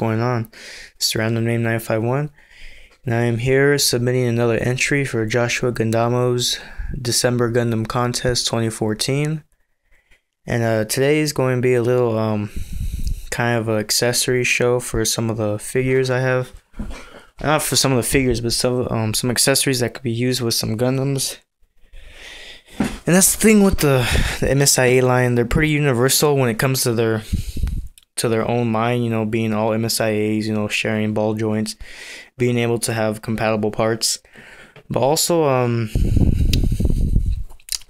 going on? It's random name 951, and I am here submitting another entry for Joshua Gundamo's December Gundam Contest 2014. And today is going to be a little kind of an accessory show for some of the figures I have. Not for some of the figures, but some accessories that could be used with some Gundams. And that's the thing with the MSIA line. They're pretty universal when it comes to their own line, you know, being all MSIAs, you know, sharing ball joints, being able to have compatible parts. But also, when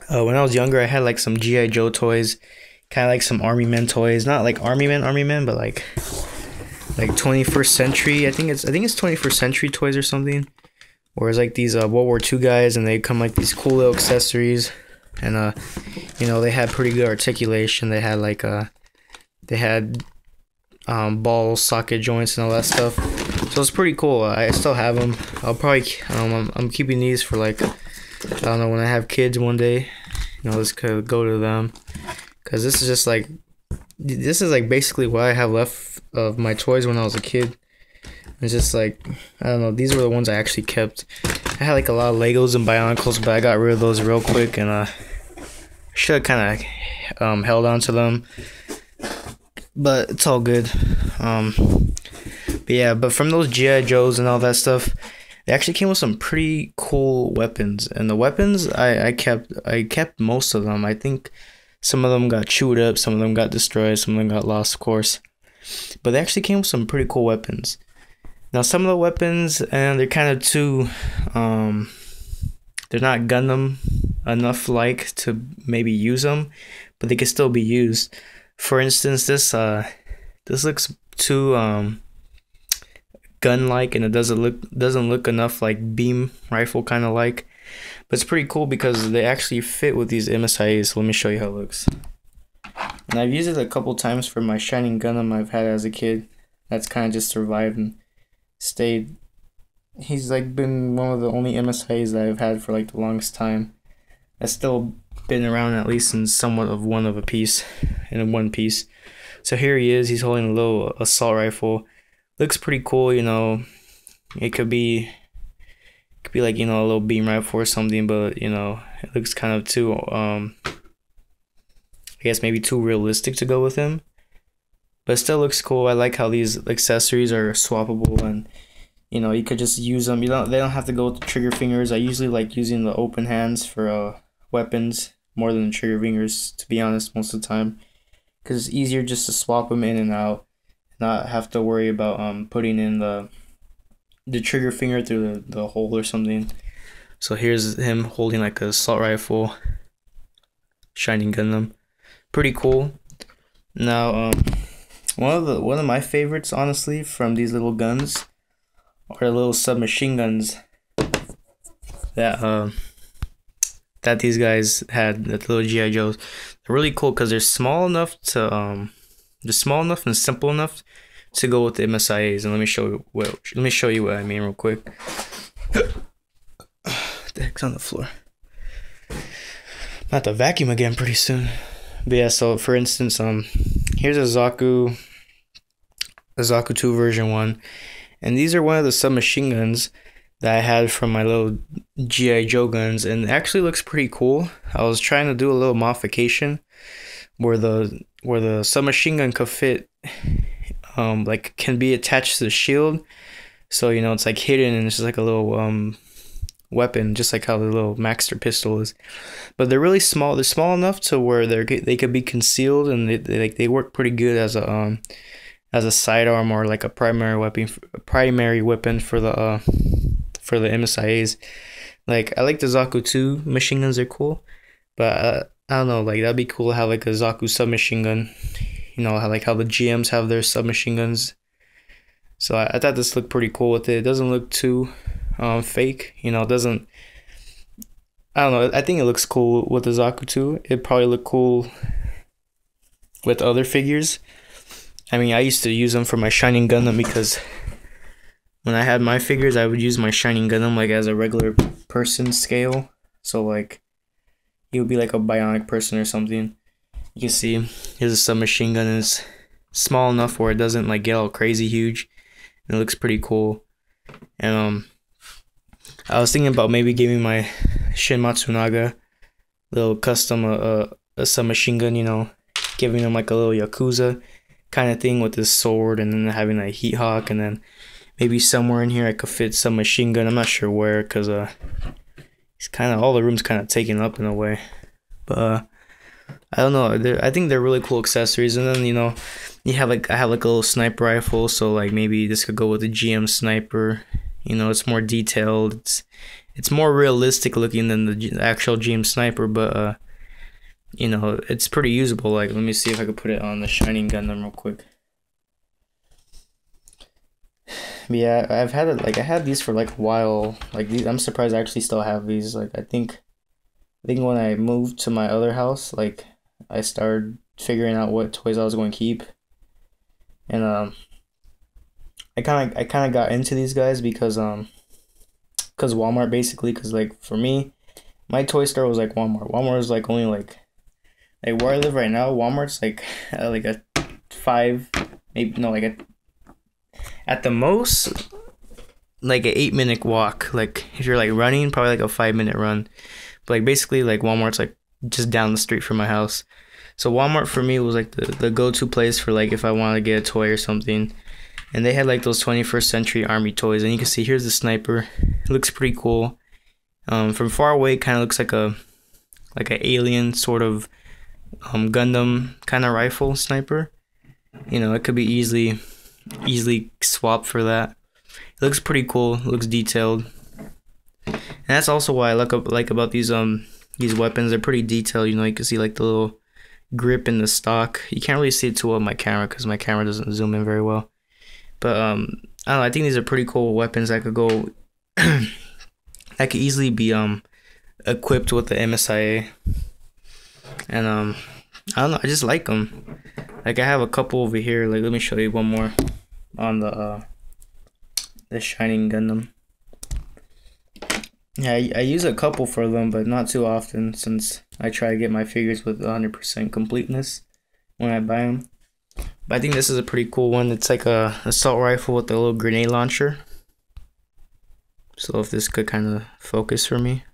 I was younger, I had like some G.I. Joe toys, kind of like some Army Men toys. Not like Army Men, but like 21st century. I think it's 21st century toys or something. Whereas like these World War II guys, and they come like these cool little accessories, and you know, they had pretty good articulation. They had like ball socket joints and all that stuff. So it's pretty cool. I still have them. I'll probably I'm keeping these for like, I don't know, when I have kids one day, you know, this could go to them, because this is like basically what I have left of my toys when I was a kid. It's just like, I don't know, these were the ones I actually kept. I had like a lot of Legos and Bionicles, but I got rid of those real quick, and should have kind of held on to them, but it's all good. But yeah, but from those G.I. Joes and all that stuff, they actually came with some pretty cool weapons. And the weapons, I kept most of them. I think some of them got chewed up, some of them got destroyed, some of them got lost, of course. But they actually came with some pretty cool weapons. Now, some of the weapons, and they're kind of too, they're not Gundam enough like to maybe use them, but they can still be used. For instance, this looks too gun-like, and it doesn't look enough like beam rifle kind of like. But it's pretty cool because they actually fit with these MSIAs. So let me show you how it looks. And I've used it a couple times for my Shining Gundam I've had as a kid. That's kind of just survived and stayed. He's like been one of the only MSIAs that I've had for like the longest time. That's still been around, at least in somewhat of one piece. So here he is. He's holding a little assault rifle. Looks pretty cool, you know. It could be like, you know, a little beam rifle or something, but you know, it looks kind of too I guess maybe too realistic to go with him. But it still looks cool. I like how these accessories are swappable, and you know, you could just use them. They don't have to go with the trigger fingers. I usually like using the open hands for weapons more than the trigger fingers, to be honest, most of the time, because it's easier just to swap them in and out, not have to worry about putting in the trigger finger through the hole or something. So here's him holding like a assault rifle, Shining Gundam. Pretty cool. Now, one of my favorites, honestly, from these little guns are the little submachine guns that these guys had, the little G.I. Joes. They're really cool because they're small enough and simple enough to go with the MSIAs. And let me show you what I mean real quick. What the heck's on the floor? I'm gonna have to vacuum again pretty soon. But yeah, so for instance, here's a Zaku 2 version 1, and these are one of the submachine guns that I had from my little G.I. Joe guns, and it actually looks pretty cool. I was trying to do a little modification where the submachine gun could fit, like can be attached to the shield, so you know, it's like hidden and it's just like a little weapon, just like how the little Maxter pistol is. But they're really small. They're small enough to where they could be concealed, and they work pretty good as a sidearm or like a primary weapon for the MSIAs. Like, I like the Zaku 2 machine guns. They're cool, but I don't know, like that'd be cool to have like a Zaku submachine gun. You know, how the GMs have their submachine guns. So I thought this looked pretty cool with it. It doesn't look too fake, you know. It doesn't, I don't know, I think it looks cool with the Zaku 2. It'd probably look cool with other figures. I mean, I used to use them for my Shining Gundam, because when I had my figures, I would use my Shining Gundam like as a regular person scale. So like, he would be like a bionic person or something. You can see here's a submachine gun in small enough where it doesn't like get all crazy huge. And it looks pretty cool. And I was thinking about maybe giving my Shin Matsunaga little custom a submachine gun, you know, giving him like a little Yakuza kind of thing with this sword, and then having a heat hawk, and then maybe somewhere in here I could fit some machine gun. I'm not sure where, because it's kind of, all the room's kind of taken up in a way. But I don't know, I think they're really cool accessories. And then, you know, I have like a little sniper rifle, so like maybe this could go with the GM sniper. You know, it's more detailed, it's more realistic looking than the actual GM sniper, but you know, it's pretty usable. Like, let me see if I could put it on the Shining Gundam real quick. But yeah, I've had it, like, I had these for like a while. Like, these, I'm surprised I actually still have these. Like, I think when I moved to my other house, like, I started figuring out what toys I was going to keep. And I kind of got into these guys because Walmart, basically, because like for me, my toy store was like Walmart. Walmart was like only like where I live right now, Walmart's like a 5, maybe no, like at the most like an 8-minute walk. Like if you're like running, probably like a 5-minute run. But like basically like Walmart's like just down the street from my house. So Walmart for me was like the go-to place for like if I wanted to get a toy or something. And they had like those 21st century army toys, and you can see here's the sniper. It looks pretty cool. From far away, it kind of looks like an alien sort of Gundam kind of rifle sniper. You know, it could be easily swapped for that. It looks pretty cool. It looks detailed, and that's also why I like about these weapons. They're pretty detailed. You know, you can see like the little grip in the stock. You can't really see it too well on my camera because my camera doesn't zoom in very well. But I don't know, I think these are pretty cool weapons that could go that could easily be equipped with the MSIA. And I don't know, I just like them. Like I have a couple over here. Like let me show you one more on the Shining Gundam. Yeah, I use a couple for them, but not too often, since I try to get my figures with 100% completeness when I buy them. But I think this is a pretty cool one. It's like a assault rifle with a little grenade launcher. So if this could kind of focus for me.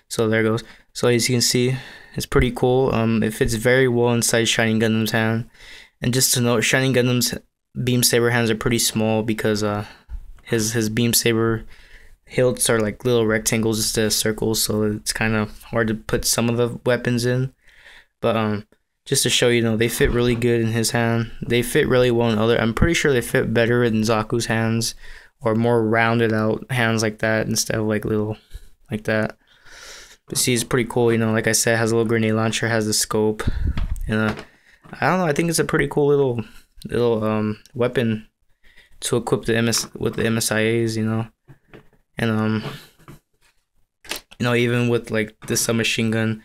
So there it goes. So as you can see, it's pretty cool. It fits very well inside Shining Gundam's hand. And just to note, Shining Gundam's beam saber hands are pretty small because his beam saber hilts are like little rectangles instead of circles, so it's kind of hard to put some of the weapons in. But just to show you, know, they fit really good in his hand. They fit really well in other. I'm pretty sure they fit better in Zaku's hands, or more rounded out hands like that instead of like little like that. But see, it's pretty cool. You know, like I said, it has a little grenade launcher, has the scope, and I don't know. I think it's a pretty cool little weapon to equip with the MSIAs. You know, and you know, even with like this submachine gun,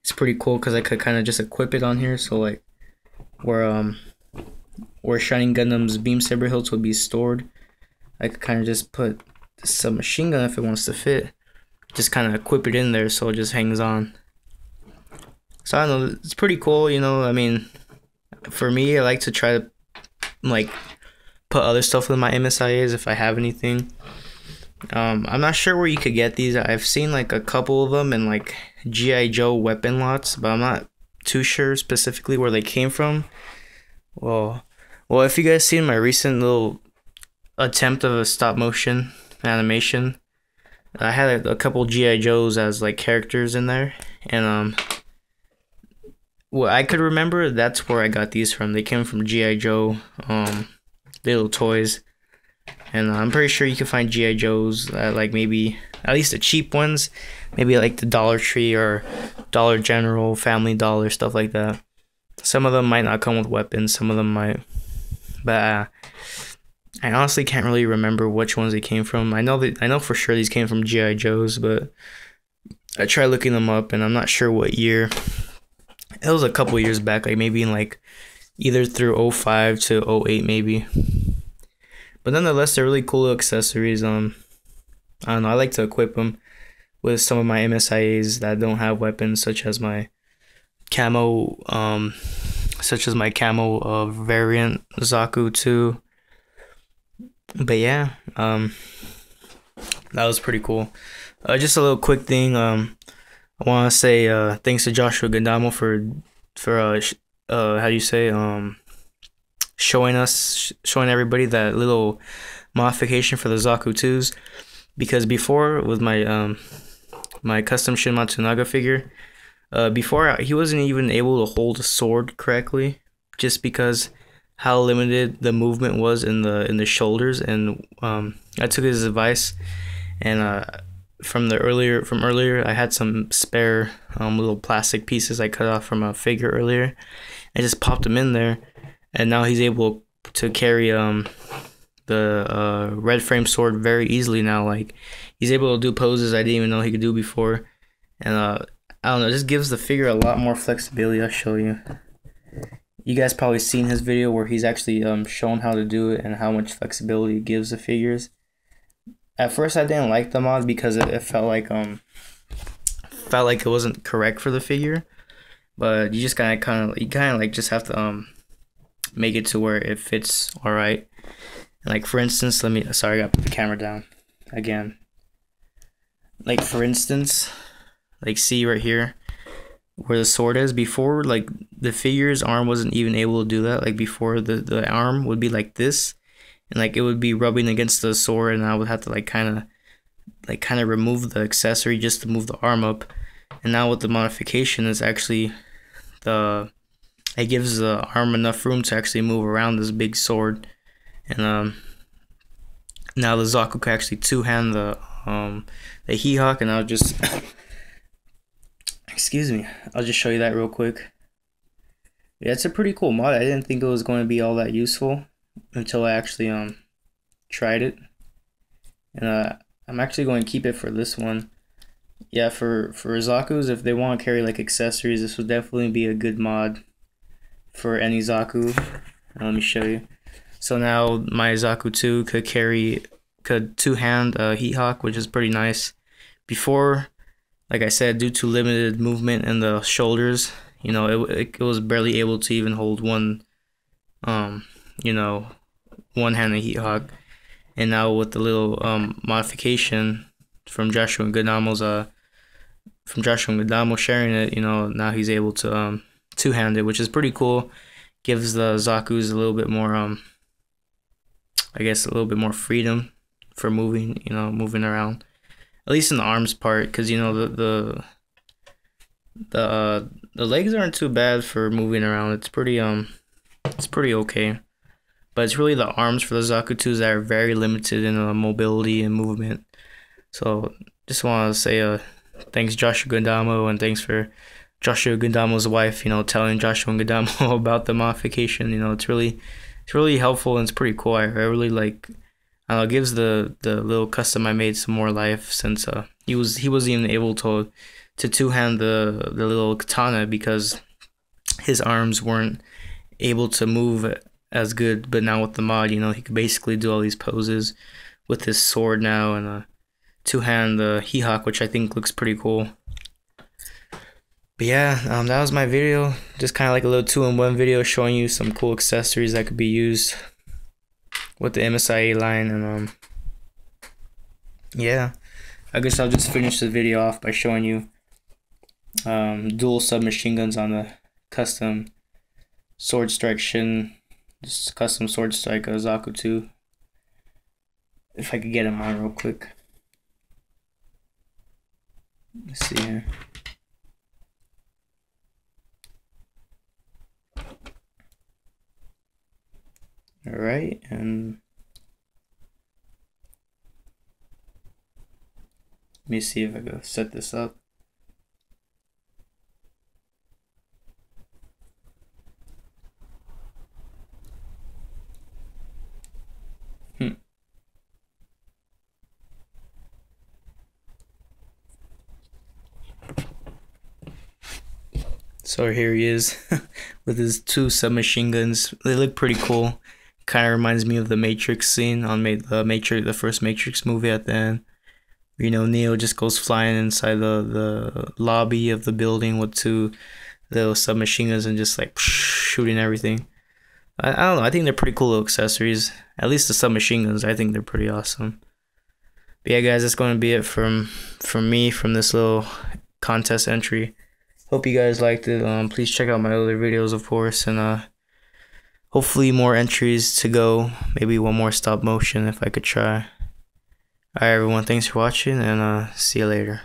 it's pretty cool because I could kind of just equip it on here. So like where Shining Gundam's beam saber hilts would be stored, I could kind of just put the submachine gun if it wants to fit. Just kind of equip it in there so it just hangs on. So I don't know, it's pretty cool, you know. I mean, for me, I like to try to like put other stuff in my MSIAs if I have anything. I'm not sure where you could get these. I've seen like a couple of them in like G.I. Joe weapon lots, but I'm not too sure specifically where they came from. Well, if you guys seen my recent little attempt of a stop motion animation, I had a couple G.I. Joes as like characters in there, and what I could remember, that's where I got these from. They came from G.I. Joe little toys. And I'm pretty sure you can find G.I. Joes at like maybe, at least the cheap ones, maybe like the Dollar Tree or Dollar General, Family Dollar, stuff like that. Some of them might not come with weapons, some of them might. But I honestly can't really remember which ones they came from. I know for sure these came from G.I. Joes, but I tried looking them up and I'm not sure what year. It was a couple years back, like maybe in like either through 05 to 08 maybe. But nonetheless, they're really cool accessories. I don't know, I like to equip them with some of my MSIAs that don't have weapons, such as my camo such as my camo variant Zaku 2. But yeah, that was pretty cool. Just a little quick thing. I want to say thanks to JoshuaGundam for how do you say showing everybody that little modification for the Zaku 2s, because before with my my custom Shin Matsunaga figure, before he wasn't even able to hold a sword correctly, just because how limited the movement was in the shoulders. And I took his advice, and from earlier I had some spare little plastic pieces I cut off from a figure earlier. I just popped them in there, and now he's able to carry the red frame sword very easily now. Like, he's able to do poses I didn't even know he could do before. And I don't know, it just gives the figure a lot more flexibility. I'll show you. You guys probably seen his video where he's actually shown how to do it and how much flexibility it gives the figures. At first I didn't like the mod because it felt like it wasn't correct for the figure, but you just kind of like just have to make it to where it fits all right. Like, for instance, sorry, I gotta put the camera down again. Like, for instance, like, see right here where the sword is. Before, like, the figure's arm wasn't even able to do that. Like, before the arm would be like this, and like it would be rubbing against the sword, and I would have to like kind of remove the accessory just to move the arm up. And now with the modification, it's actually it gives the arm enough room to actually move around this big sword. And now the Zaku can actually two-hand the He-Hawk, and I'll just excuse me, I'll just show you that real quick. Yeah, it's a pretty cool mod. I didn't think it was going to be all that useful until I actually tried it. And I'm actually going to keep it for this one. Yeah, for Zakus, if they want to carry like accessories, this would definitely be a good mod for any Zaku. Let me show you. So now my Zaku 2 could two-hand He-Hawk, which is pretty nice. Before, like I said, due to limited movement in the shoulders, you know, it was barely able to even hold one, you know, one-handed He-Hawk. And now with the little modification from JoshuaGundam sharing it, you know, now he's able to two-hand it, which is pretty cool. Gives the Zakus a little bit more I guess a little bit more freedom for moving, you know, moving around, at least in the arms part, because you know the legs aren't too bad for moving around. It's pretty okay, but it's really the arms for the Zaku 2s that are very limited in mobility and movement. So just want to say thanks JoshuaGundam, and thanks for JoshuaGundam's wife, you know, telling JoshuaGundam about the modification. You know, it's really helpful, and it's pretty cool. I really like, I don't know, it gives the little custom I made some more life, since he wasn't even able to two-hand the little katana because his arms weren't able to move as good. But now with the mod, you know, he could basically do all these poses with his sword now, and two-hand the He-Hawk, which I think looks pretty cool. But yeah, that was my video. Just kind of like a little 2-in-1 video showing you some cool accessories that could be used with the MSIA line. And yeah, I guess I'll just finish the video off by showing you dual submachine guns on the custom Sword Strike Shin, just custom Sword Strike Zaku 2. If I could get him on real quick. Let's see here. Alright, and let me see if I go set this up. So here he is with his 2 submachine guns. They look pretty cool. Kind of reminds me of the Matrix scene on the first Matrix movie at the end. You know, Neo just goes flying inside the lobby of the building with 2 little submachine guns and just like shooting everything. I don't know. I think they're pretty cool little accessories. At least the submachine guns, I think they're pretty awesome. But yeah, guys, that's going to be it from me from this little contest entry. Hope you guys liked it. Please check out my other videos, of course, and hopefully more entries to go. Maybe one more stop motion if I could try. Alright, everyone, thanks for watching, and see you later.